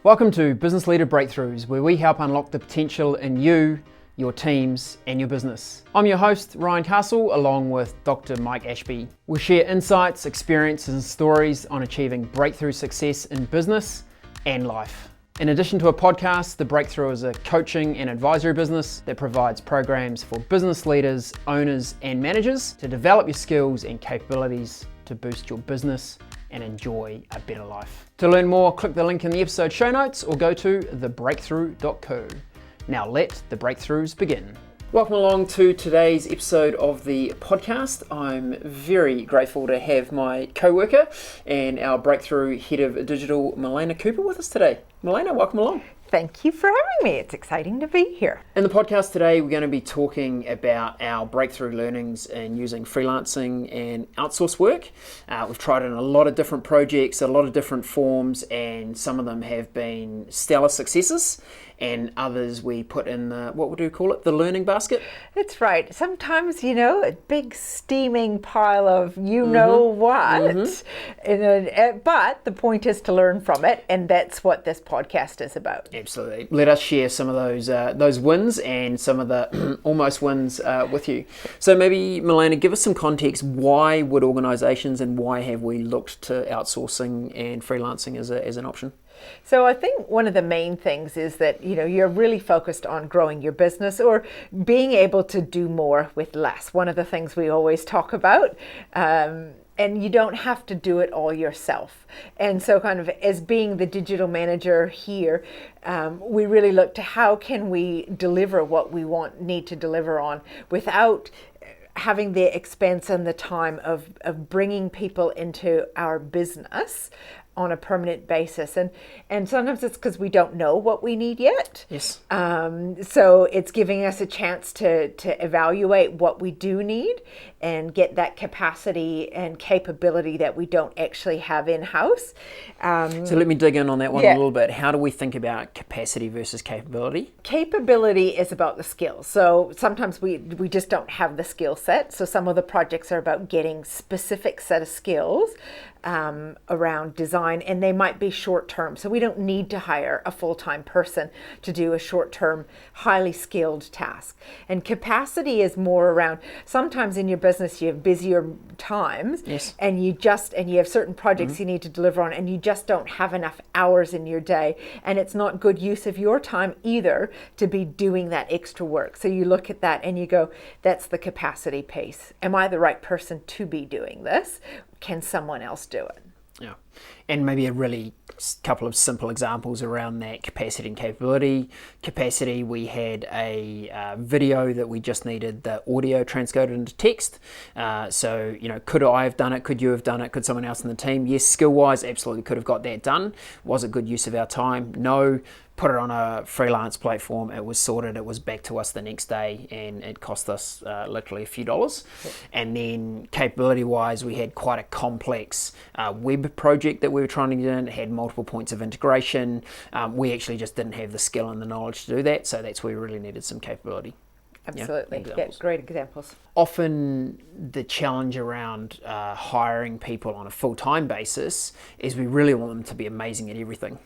Welcome to Business Leader Breakthroughs, where we help unlock the potential in you, your teams, and your business. I'm your host, Ryan Castle, along with Dr. Mike Ashby. We'll share insights, experiences, and stories on achieving breakthrough success in business and life. In addition to a podcast, The Breakthrough is a coaching and advisory business that provides programs for business leaders, owners, and managers to develop your skills and capabilities to boost your business and enjoy a better life. To learn more, click the link in the episode show notes or go to thebreakthrough.co. Now let the breakthroughs begin. Welcome along to today's episode of the podcast. I'm very grateful to have my co-worker and our Breakthrough Head of Digital, Milena Cooper, with us today. Milena, welcome along. Thank you for having me. It's exciting to be here. In the podcast today, we're going to be talking about our breakthrough learnings in using freelancing and outsource work. We've tried it in a lot of different projects, a lot of different forms, and some of them have been stellar successes, and others we put in the, what would you call it, the learning basket? That's right. Sometimes, a big steaming pile of what, but the point is to learn from it, and that's what this podcast is about. Absolutely. Let us share some of those wins and some of the almost wins with you. So maybe, Milena, give us some context. Why would organisations and why have we looked to outsourcing and freelancing as an option? So I think one of the main things is that, you're really focused on growing your business or being able to do more with less. One of the things we always talk about. And you don't have to do it all yourself. And so kind of as being the digital manager here, we really look to how can we deliver what we need to deliver on without having the expense and the time of bringing people into our business on a permanent basis. And sometimes it's because we don't know what we need yet. Yes. So it's giving us a chance to evaluate what we do need and get that capacity and capability that we don't actually have in-house. So let me dig in on that one a little bit. How do we think about capacity versus capability? Capability is about the skills. So sometimes we just don't have the skill set. So some of the projects are about getting specific set of skills around design, and they might be short term. So we don't need to hire a full-time person to do a short-term, highly skilled task. And capacity is more around, sometimes in your business you have busier times, yes, and you have certain projects you need to deliver on, and you just don't have enough hours in your day, and it's not good use of your time either to be doing that extra work. So you look at that and you go, that's the capacity piece. Am I the right person to be doing this? Can someone else do it? Yeah. And maybe a really couple of simple examples around that capacity and capability. Capacity, we had a video that we just needed the audio transcoded into text. So, could I have done it? Could you have done it? Could someone else in the team? Yes, skill-wise, absolutely could have got that done. Was it good use of our time? No. Put it on a freelance platform, it was sorted, it was back to us the next day, and it cost us literally a few dollars. And then capability wise, we had quite a complex web project that we were trying to get in. It had multiple points of integration. We actually just didn't have the skill and the knowledge to do that, so that's where we really needed some capability. Absolutely. Yeah, great examples. Often the challenge around hiring people on a full-time basis is we really want them to be amazing at everything.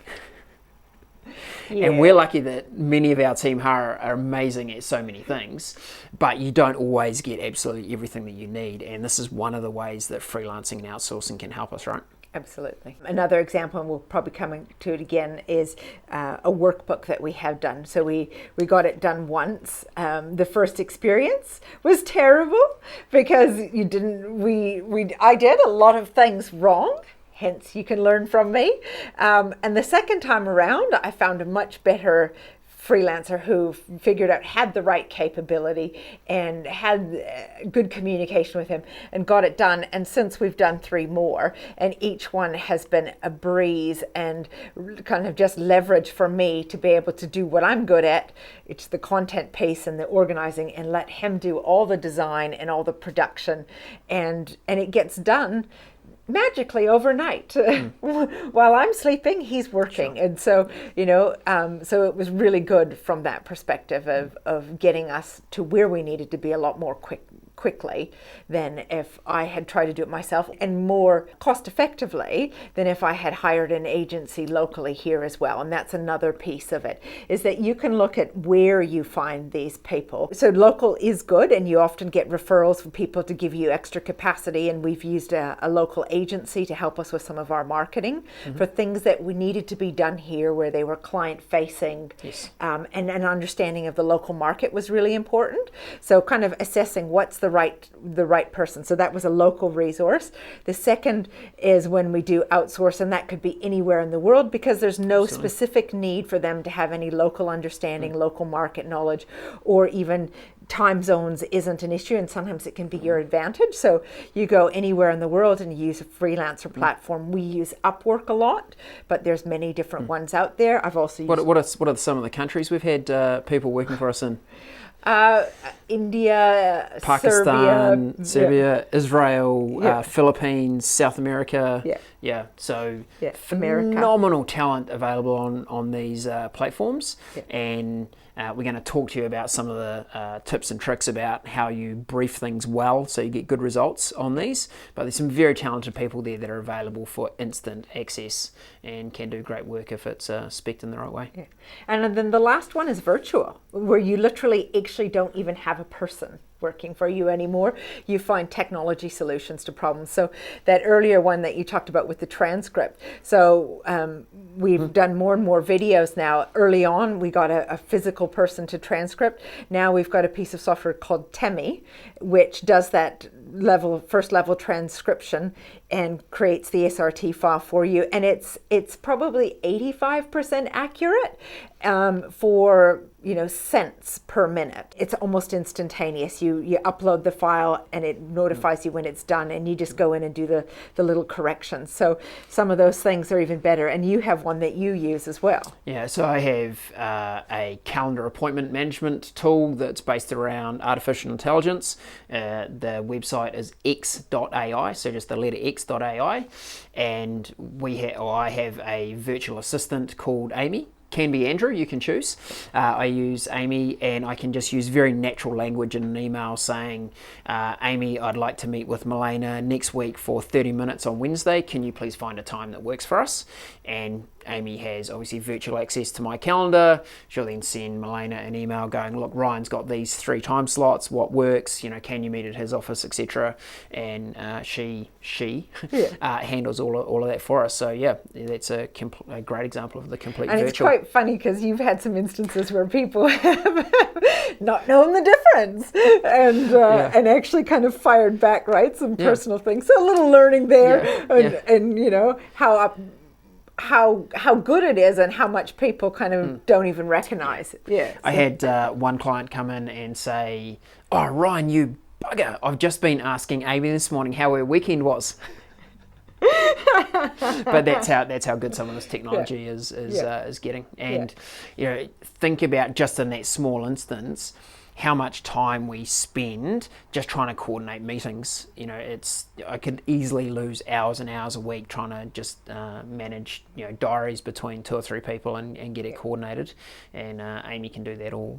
Yeah. And we're lucky that many of our team are amazing at so many things, but you don't always get absolutely everything that you need. And this is one of the ways that freelancing and outsourcing can help us, right? Absolutely. Another example, and we'll probably come to it again, is a workbook that we have done. So we got it done once. The first experience was terrible because I did a lot of things wrong. Hence, you can learn from me. And the second time around, I found a much better freelancer who had the right capability and had good communication with him and got it done. And since we've done 3 more, and each one has been a breeze and kind of just leverage for me to be able to do what I'm good at. It's the content piece and the organizing, and let him do all the design and all the production, and it gets done magically overnight. While I'm sleeping, he's working. Sure. And so, so it was really good from that perspective of getting us to where we needed to be a lot more quickly than if I had tried to do it myself, and more cost effectively than if I had hired an agency locally here as well. And that's another piece of it, is that you can look at where you find these people. So local is good, and you often get referrals from people to give you extra capacity, and we've used a local agency to help us with some of our marketing for things that we needed to be done here where they were client facing. Yes. And an understanding of the local market was really important. So kind of assessing what's the right person. So that was a local resource. The second is when we do outsource, and that could be anywhere in the world, because there's no specific need for them to have any local understanding, local market knowledge, or even time zones isn't an issue, and sometimes it can be your advantage. So you go anywhere in the world and you use a freelancer platform. We use Upwork a lot, but there's many different ones out there. I've also used... What are some of the countries we've had people working for us in? India, Pakistan, Serbia, Israel, Yeah. Philippines, South America. So America. phenomenal talent available on these platforms. Yeah. And we're going to talk to you about some of the tips and tricks about how you brief things well so you get good results on these. But there's some very talented people there that are available for instant access and can do great work if it's spec'd in the right way. Yeah. And then the last one is virtual, where you literally actually don't even have a person working for you anymore. You find technology solutions to problems. So that earlier one that you talked about with the transcript. So we've done more and more videos now. Early on, we got a physical person to transcript. Now we've got a piece of software called Temi, which does that first level transcription and creates the SRT file for you. And it's probably 85% accurate for cents per minute. It's almost instantaneous. You upload the file and it notifies you when it's done, and you just go in and do the little corrections. So some of those things are even better, and you have one that you use as well. Yeah, so I have a calendar appointment management tool that's based around artificial intelligence. The website is x.ai, so just the letter x.ai, and I have a virtual assistant called Amy. Can be Andrew, you can choose. I use Amy, and I can just use very natural language in an email saying, Amy, I'd like to meet with Milena next week for 30 minutes on Wednesday. Can you please find a time that works for us? And Amy has obviously virtual access to my calendar. She'll then send Milena an email going, look, Ryan's got these 3 time slots, what works, can you meet at his office, etc. And she handles all of that for us. So yeah, that's a great example of the complete and virtual. It's quite funny because you've had some instances where people have not known the difference and actually kind of fired back, right? Some personal things. So a little learning there, and how good it is and how much people kind of don't even recognize it. Yeah. I had one client come in and say, oh, Ryan, you bugger, I've just been asking Amy this morning how her weekend was. But that's how good some of this technology is getting. And think about just in that small instance how much time we spend just trying to coordinate meetings. I could easily lose hours and hours a week trying to just manage diaries between 2 or 3 people and get it coordinated. And Amy can do that all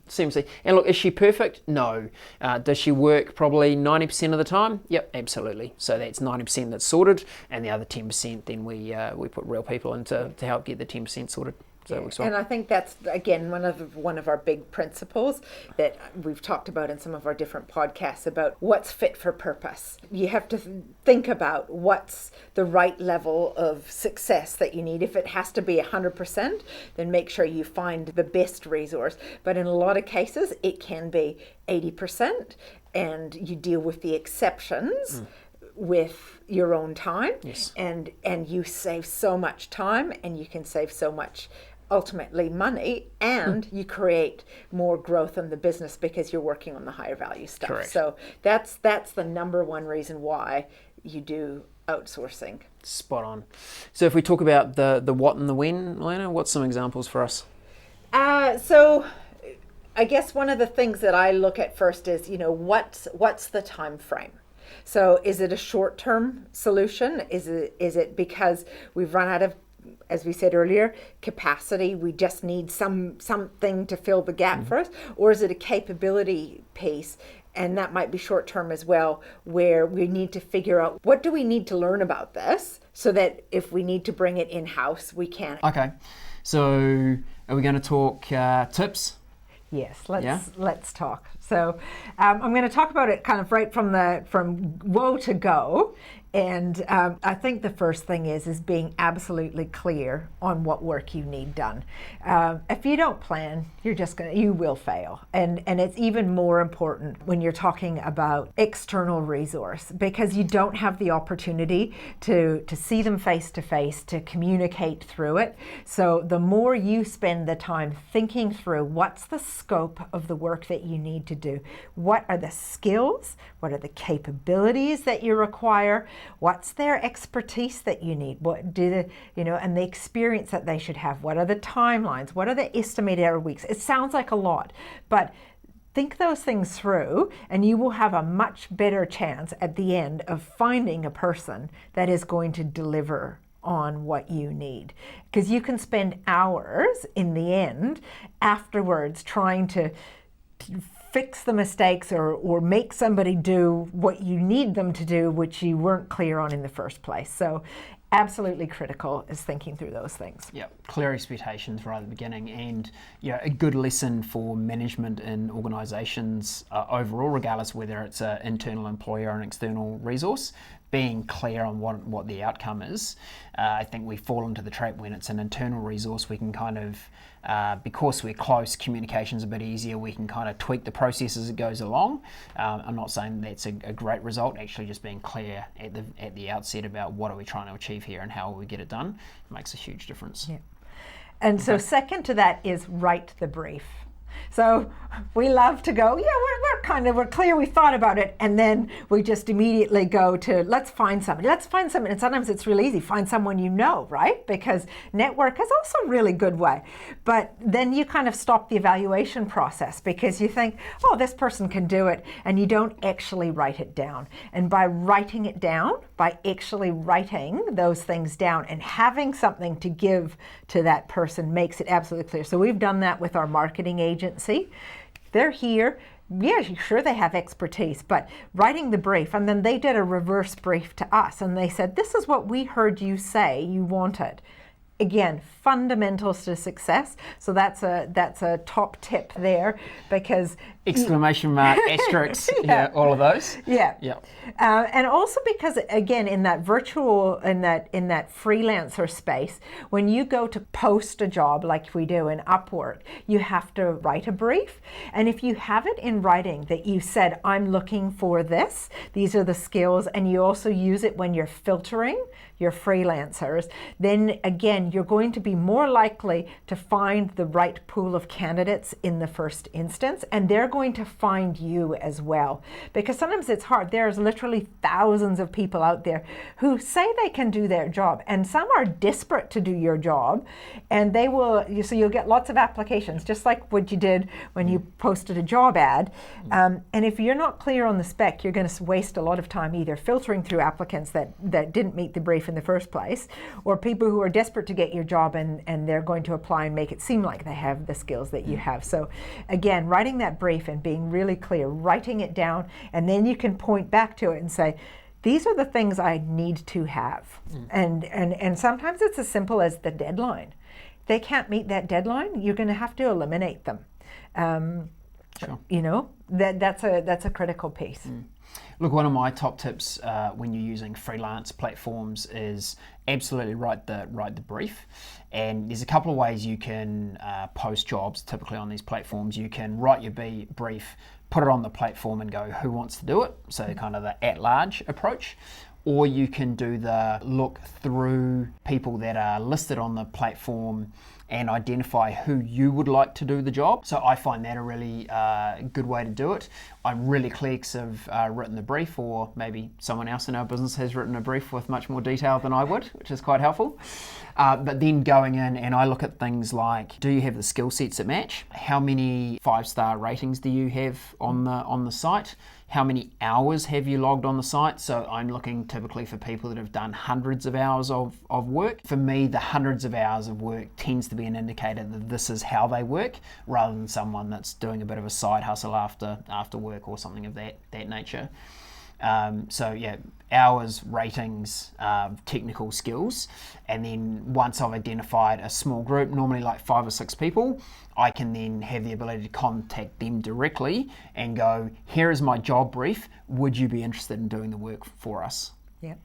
seamlessly. And look, is she perfect? No. Does she work probably 90% of the time? Yep, absolutely. So that's 90% that's sorted, and the other 10% then we put real people in to help get the 10% sorted. So it works well. And I think that's, again, one of our big principles that we've talked about in some of our different podcasts about what's fit for purpose. You have to think about what's the right level of success that you need. If it has to be 100%, then make sure you find the best resource. But in a lot of cases, it can be 80%, and you deal with the exceptions with your own time. Yes. And you save so much time, and you can save so much ultimately money, and you create more growth in the business because you're working on the higher value stuff. Correct. So that's the number one reason why you do outsourcing. Spot on. So if we talk about the what and the when, Milena, what's some examples for us? So I guess one of the things that I look at first is, what's the time frame? So is it a short-term solution? Is it because we've run out of, as we said earlier, capacity, we just need something to fill the gap for us? Or is it a capability piece and that might be short term as well, where we need to figure out what do we need to learn about this so that if we need to bring it in-house, we can. Okay, so are we going to talk tips? Yes, let's talk. So I'm going to talk about it kind of right from woe to go. And I think the first thing is being absolutely clear on what work you need done. If you don't plan, you will fail. And it's even more important when you're talking about external resource, because you don't have the opportunity to see them face to face, to communicate through it. So the more you spend the time thinking through what's the scope of the work that you need to do, what are the skills, what are the capabilities that you require, what's their expertise that you need, what do the, and the experience that they should have, what are the timelines, what are the estimated hour weeks. It sounds like a lot, but think those things through and you will have a much better chance at the end of finding a person that is going to deliver on what you need. Because you can spend hours in the end afterwards trying to fix the mistakes or make somebody do what you need them to do, which you weren't clear on in the first place. So absolutely critical is thinking through those things. Yeah, clear expectations right at the beginning, and a good lesson for management in organisations overall, regardless whether it's an internal employee or an external resource. Being clear on what the outcome is. I think we fall into the trap when it's an internal resource. We can kind of, because we're close, communication's a bit easier. We can kind of tweak the process as it goes along. I'm not saying that's a great result. Actually, just being clear at the outset about what are we trying to achieve here and how will we get it done makes a huge difference. Yeah. And so second to that is write the brief. So we love to go, we're clear, we thought about it, and then we just immediately go to, let's find somebody. And sometimes it's really easy, find someone you know, right? Because network is also a really good way. But then you kind of stop the evaluation process because you think, oh, this person can do it, and you don't actually write it down. And by writing it down, by actually writing those things down and having something to give to that person makes it absolutely clear. So we've done that with our marketing agency. They're here. Yeah, sure, they have expertise, but writing the brief, and then they did a reverse brief to us, and they said, this is what we heard you say you wanted. Again, fundamentals to success. So that's a top tip there, because exclamation mark, asterisks, all of those. Yeah. And also because again, in that freelancer space, when you go to post a job like we do in Upwork, you have to write a brief. And if you have it in writing that you said, I'm looking for this, these are the skills, and you also use it when you're filtering your freelancers, then again, you're going to be more likely to find the right pool of candidates in the first instance, and they're going to find you as well. Because sometimes it's hard. There's literally thousands of people out there who say they can do their job, and some are desperate to do your job, and they will, so you'll get lots of applications, just like what you did when you posted a job ad. And if you're not clear on the spec, you're going to waste a lot of time either filtering through applicants that didn't meet the brief in the first place, or people who are desperate to get your job and they're going to apply and make it seem like they have the skills that you have. So again, writing that brief and being really clear, writing it down, and then you can point back to it and say, these are the things I need to have. And sometimes it's as simple as the deadline. They can't meet that deadline, you're going to have to eliminate them. Sure. That's a critical piece. Look, one of my top tips when you're using freelance platforms is absolutely write the brief. And there's a couple of ways you can post jobs typically on these platforms. You can write your brief, put it on the platform and go, who wants to do it? So kind of the at-large approach. Or you can do the look through people that are listed on the platform and identify who you would like to do the job. So I find that a really good way to do it. I'm really clear because I've written the brief, or maybe someone else in our business has written a brief with much more detail than I would, which is quite helpful. But then going in and I look at things like, do you have the skill sets that match? How many 5-star ratings do you have on the site? How many hours have you logged on the site? So I'm looking typically for people that have done hundreds of hours of work. For me, the hundreds of hours of work tends to be an indicator that this is how they work, rather than someone that's doing a bit of a side hustle after work or something of that nature. So yeah, hours, ratings, technical skills, and then once I've identified a small group, normally like 5 or 6 people, I can then have the ability to contact them directly and go, here is my job brief, would you be interested in doing the work for us? Yeah.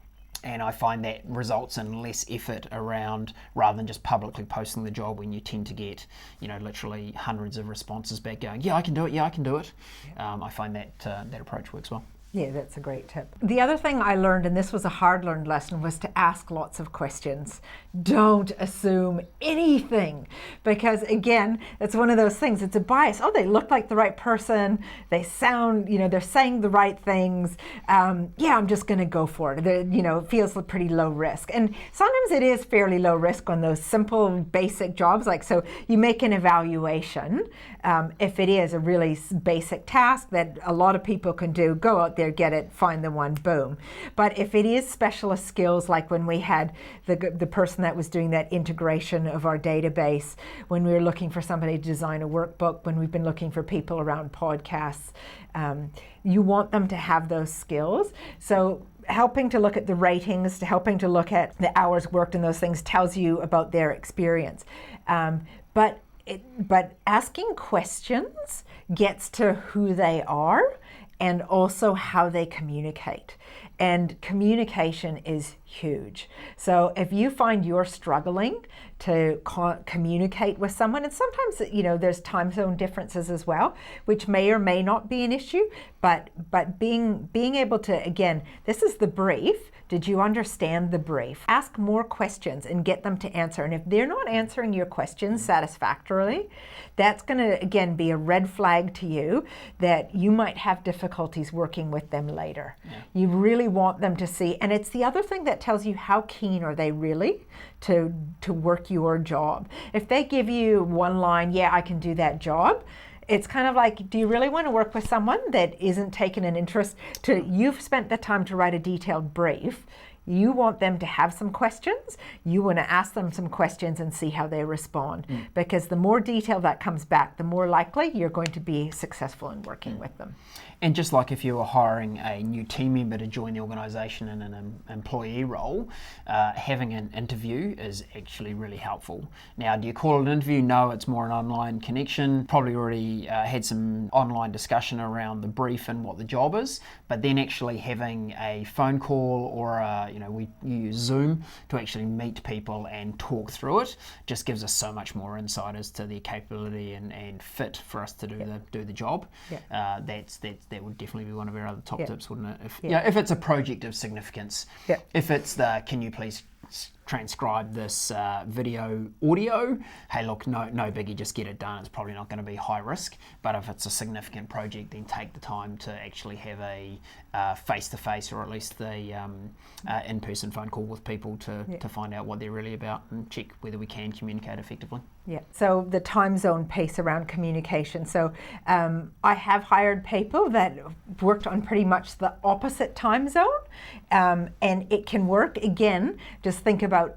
And I find that results in less effort around, rather than just publicly posting the job, when you tend to get, literally hundreds of responses back going, yeah, I can do it, I can do it. Yeah. I find that that approach works well. Yeah, that's a great tip. The other thing I learned, and this was a hard learned lesson, was to ask lots of questions. Don't assume anything, because again, it's one of those things, it's a bias. Oh, they look like the right person. They sound, they're saying the right things. Yeah, I'm just going to go for it. It feels pretty low risk. And sometimes it is fairly low risk on those simple, basic jobs. Like, so you make an evaluation. If it is a really basic task that a lot of people can do, go out there, get it, find the one, boom. But if it is specialist skills, like when we had the person that was doing that integration of our database, when we were looking for somebody to design a workbook, when we've been looking for people around podcasts, you want them to have those skills. So helping to look at the ratings, to helping to look at the hours worked and those things tells you about their experience. But asking questions gets to who they are and also how they communicate. And communication is huge. So if you find you're struggling to communicate with someone, and sometimes, there's time zone differences as well, which may or may not be an issue, but being able to, again, this is the brief. Did you understand the brief? Ask more questions and get them to answer. And if they're not answering your questions satisfactorily, that's going to, again, be a red flag to you that you might have difficulties working with them later. Yeah. You really want them to see, and it's the other thing that tells you how keen are they really to work your job. If they give you one line, yeah, I can do that job, it's kind of like, do you really want to work with someone that isn't taking an interest to, you've spent the time to write a detailed brief, you want them to have some questions, you want to ask them some questions and see how they respond. Because the more detail that comes back, the more likely you're going to be successful in working with them. And just like if you were hiring a new team member to join the organisation in an employee role, having an interview is actually really helpful. Now, do you call it an interview? No, it's more an online connection. Probably already had some online discussion around the brief and what the job is, but then actually having a phone call or we use Zoom to actually meet people and talk through it just gives us so much more insight as to their capability and fit for us to do the job. Yeah. That would definitely be one of our other top tips, wouldn't it? If it's a project of significance, if it's can you please transcribe this video audio, hey look, no biggie, just get it done. It's probably not going to be high risk, but if it's a significant project, then take the time to actually have a face-to-face or at least the in-person phone call with people to find out what they're really about and check whether we can communicate effectively. Yeah, so the time zone piece around communication. So I have hired people that worked on pretty much the opposite time zone, and it can work. Again, just think about,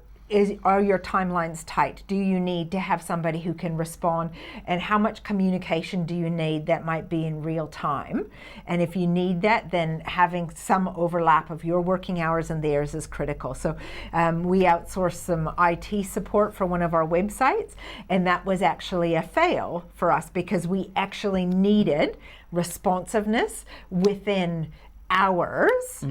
are your timelines tight? Do you need to have somebody who can respond? And how much communication do you need that might be in real time? And if you need that, then having some overlap of your working hours and theirs is critical. So we outsourced some IT support for one of our websites, and that was actually a fail for us because we actually needed responsiveness within hours.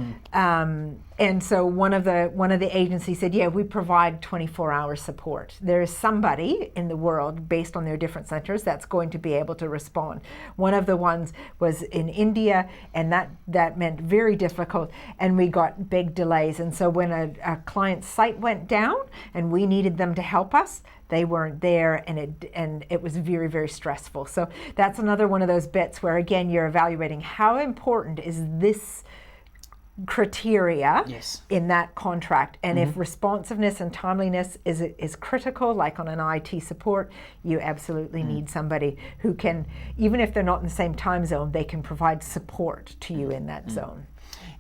And so one of the agencies said, yeah, we provide 24-hour support. There is somebody in the world based on their different centers that's going to be able to respond. One of the ones was in India, and that meant very difficult, and we got big delays. And so when a client's site went down and we needed them to help us, they weren't there, and it was very, very stressful. So that's another one of those bits where, again, you're evaluating how important is this criteria in that contract, and if responsiveness and timeliness is critical, like on an IT support, you absolutely need somebody who can, even if they're not in the same time zone, they can provide support to you in that zone.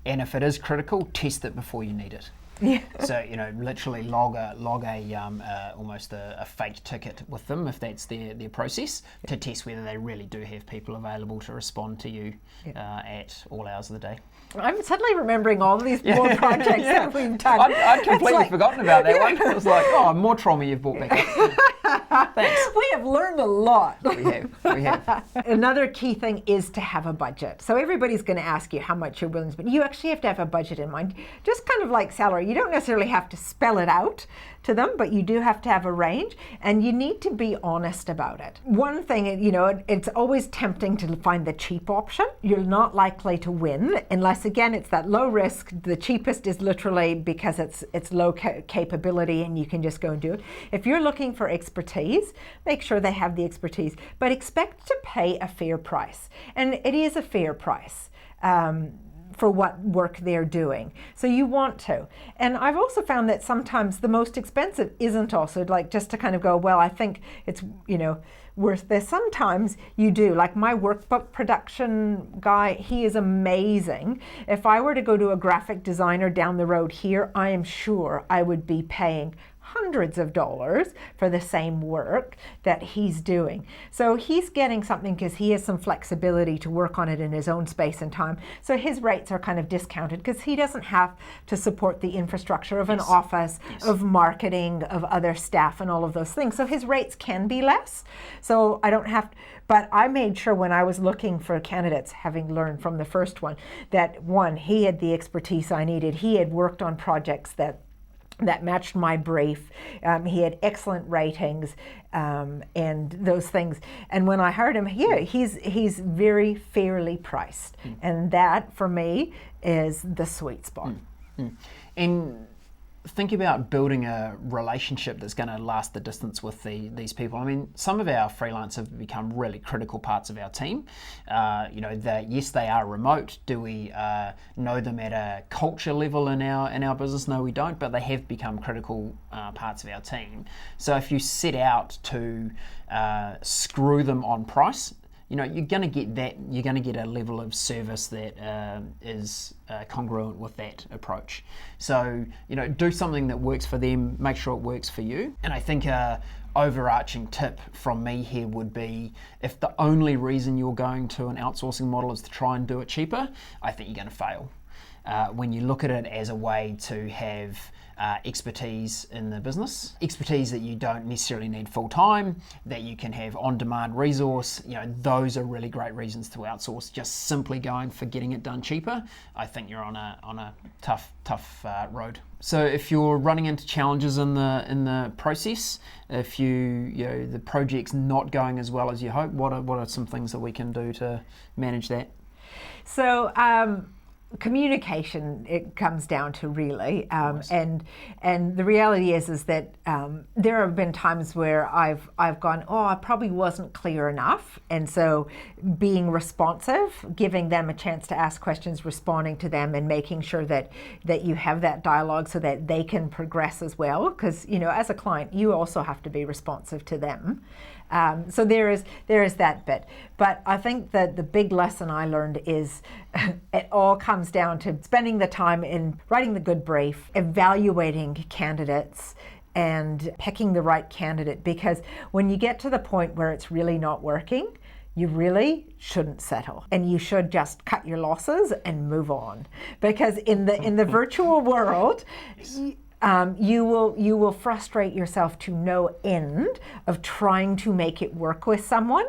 and if it is critical, test it before you need it. Yeah. So, literally log a almost a fake ticket with them if that's their process, to test whether they really do have people available to respond to you at all hours of the day. I'm suddenly remembering all these more projects that we've done. I'd completely forgotten about that one. It was like, more trauma you've brought back up. Thanks. We have learned a lot. We have. Another key thing is to have a budget. So everybody's going to ask you how much you're willing to spend. You actually have to have a budget in mind. Just kind of like salary. You don't necessarily have to spell it out to them, but you do have to have a range, and you need to be honest about it. One thing, it's always tempting to find the cheap option. You're not likely to win unless, again, it's that low risk. The cheapest is literally because it's low capability and you can just go and do it. If you're looking for expertise, make sure they have the expertise, but expect to pay a fair price. And it is a fair price. For what work they're doing. So you want to. And I've also found that sometimes the most expensive isn't also like just to kind of go, well, I think it's, worth this. Sometimes you do. Like my workbook production guy, he is amazing. If I were to go to a graphic designer down the road here, I am sure I would be paying hundreds of dollars for the same work that he's doing. So he's getting something because he has some flexibility to work on it in his own space and time. So his rates are kind of discounted because he doesn't have to support the infrastructure of an office, of marketing, of other staff and all of those things. So his rates can be less. So I don't have, but I made sure when I was looking for candidates, having learned from the first one, that one, he had the expertise I needed. He had worked on projects that matched my brief. He had excellent ratings and those things. And when I heard him, he's very fairly priced. And that, for me, is the sweet spot. And think about building a relationship that's going to last the distance with these people. I mean, some of our freelancers have become really critical parts of our team. Yes, they are remote. Do we know them at a culture level in our business? No, we don't. But they have become critical parts of our team. So if you set out to screw them on price, you're going to get that. You're going to get a level of service that is congruent with that approach. So, do something that works for them, make sure it works for you. And I think a overarching tip from me here would be, if the only reason you're going to an outsourcing model is to try and do it cheaper, I think you're going to fail. When you look at it as a way to have expertise in the business, expertise that you don't necessarily need full time, that you can have on-demand resource, those are really great reasons to outsource. Just simply going for getting it done cheaper, I think you're on a tough road. So if you're running into challenges in the process, if the project's not going as well as you hope, what are some things that we can do to manage that? So communication, it comes down to really, and the reality is that there have been times where I've gone, I probably wasn't clear enough, and so being responsive, giving them a chance to ask questions, responding to them, and making sure that you have that dialogue so that they can progress as well, because as a client you also have to be responsive to them. So there is that bit. But I think that the big lesson I learned is it all comes down to spending the time in writing the good brief, evaluating candidates, and picking the right candidate. Because when you get to the point where it's really not working, you really shouldn't settle, and you should just cut your losses and move on. Because in the virtual world, you will frustrate yourself to no end of trying to make it work with someone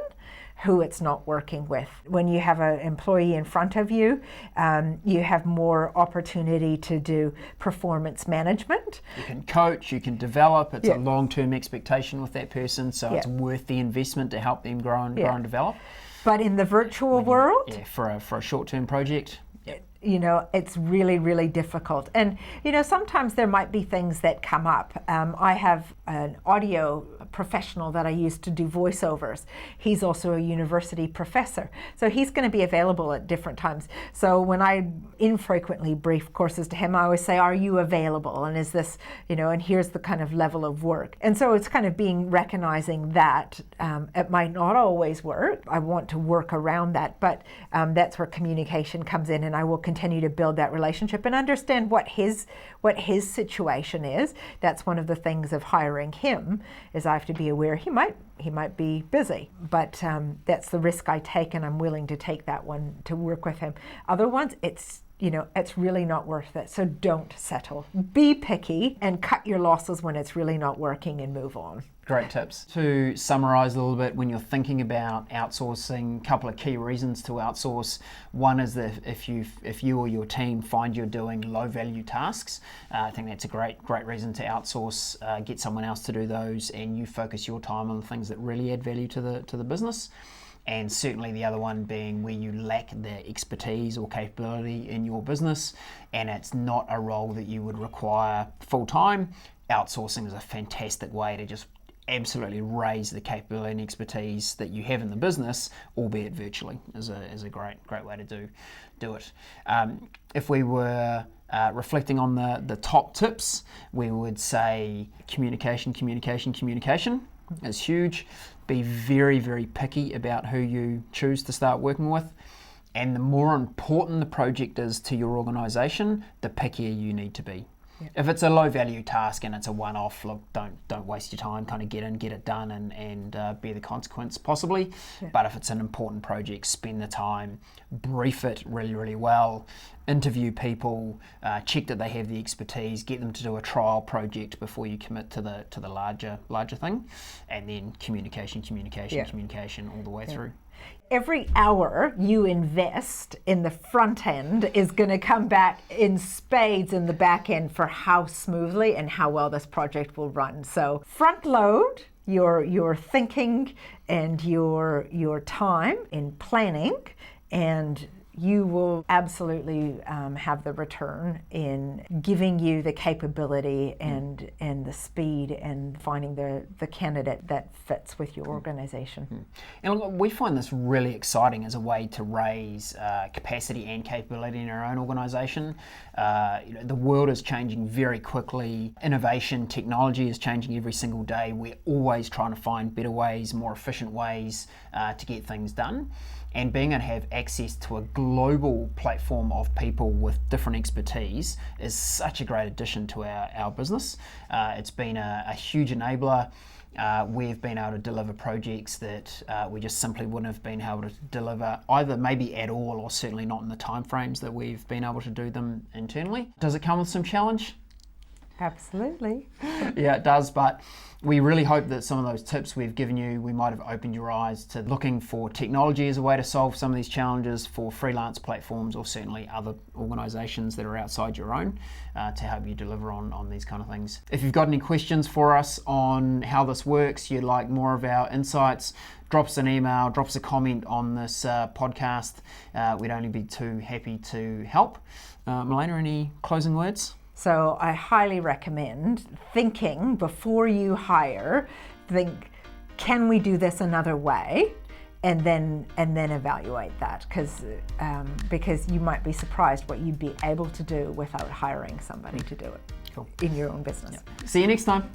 who it's not working with. When you have an employee in front of you, you have more opportunity to do performance management. You can coach, you can develop. It's a long-term expectation with that person, so it's worth the investment to help them grow and develop. But in the virtual world, for a short-term project, it's really, really difficult. And, sometimes there might be things that come up. I have an audio professional that I used to do voiceovers. He's also a university professor. So he's going to be available at different times. So when I infrequently brief courses to him, I always say, are you available? And is this, and here's the kind of level of work. And so it's kind of recognizing that it might not always work. I want to work around that, but that's where communication comes in, and I will continue to build that relationship and understand what his situation is. That's one of the things of hiring him, is I have to be aware he might be busy, but that's the risk I take, and I'm willing to take that one to work with him. Other ones, it's really not worth it. So don't settle. Be picky and cut your losses when it's really not working and move on. Great tips. To summarize a little bit, when you're thinking about outsourcing, a couple of key reasons to outsource. One is that if you or your team find you're doing low value tasks, I think that's a great reason to outsource, get someone else to do those, and you focus your time on the things that really add value to the business. And certainly the other one being where you lack the expertise or capability in your business and it's not a role that you would require full time. Outsourcing is a fantastic way to just absolutely raise the capability and expertise that you have in the business, albeit virtually, is a great way to do it. If we were reflecting on the top tips, we would say communication is huge. Be very, very picky about who you choose to start working with. And the more important the project is to your organisation, the pickier you need to be. Yeah. If it's a low value task and it's a one-off, look, don't waste your time, kind of get in, get it done and bear the consequence possibly. Yeah. But if it's an important project, spend the time, brief it really, really well, interview people, check that they have the expertise, get them to do a trial project before you commit to the larger thing, and then communication all the way through. Every hour you invest in the front end is going to come back in spades in the back end for how smoothly and how well this project will run. So front load your thinking and your time in planning, and you will absolutely have the return in giving you the capability and the speed and finding the candidate that fits with your organization. And look, we find this really exciting as a way to raise capacity and capability in our own organization. The world is changing very quickly. Innovation, technology is changing every single day. We're always trying to find better ways, more efficient ways to get things done. And being able to have access to a global platform of people with different expertise is such a great addition to our business. It's been a huge enabler. We've been able to deliver projects that we just simply wouldn't have been able to deliver either maybe at all or certainly not in the timeframes that we've been able to do them internally. Does it come with some challenge? Absolutely. Yeah, it does, but we really hope that some of those tips we've given you, we might have opened your eyes to looking for technology as a way to solve some of these challenges for freelance platforms or certainly other organisations that are outside your own to help you deliver on these kind of things. If you've got any questions for us on how this works, you'd like more of our insights, drop us an email, drop us a comment on this podcast. We'd only be too happy to help. Milena, any closing words? So I highly recommend thinking before you hire, think, can we do this another way? And then evaluate that, because you might be surprised what you'd be able to do without hiring somebody to do it in your own business. Yeah. See you next time.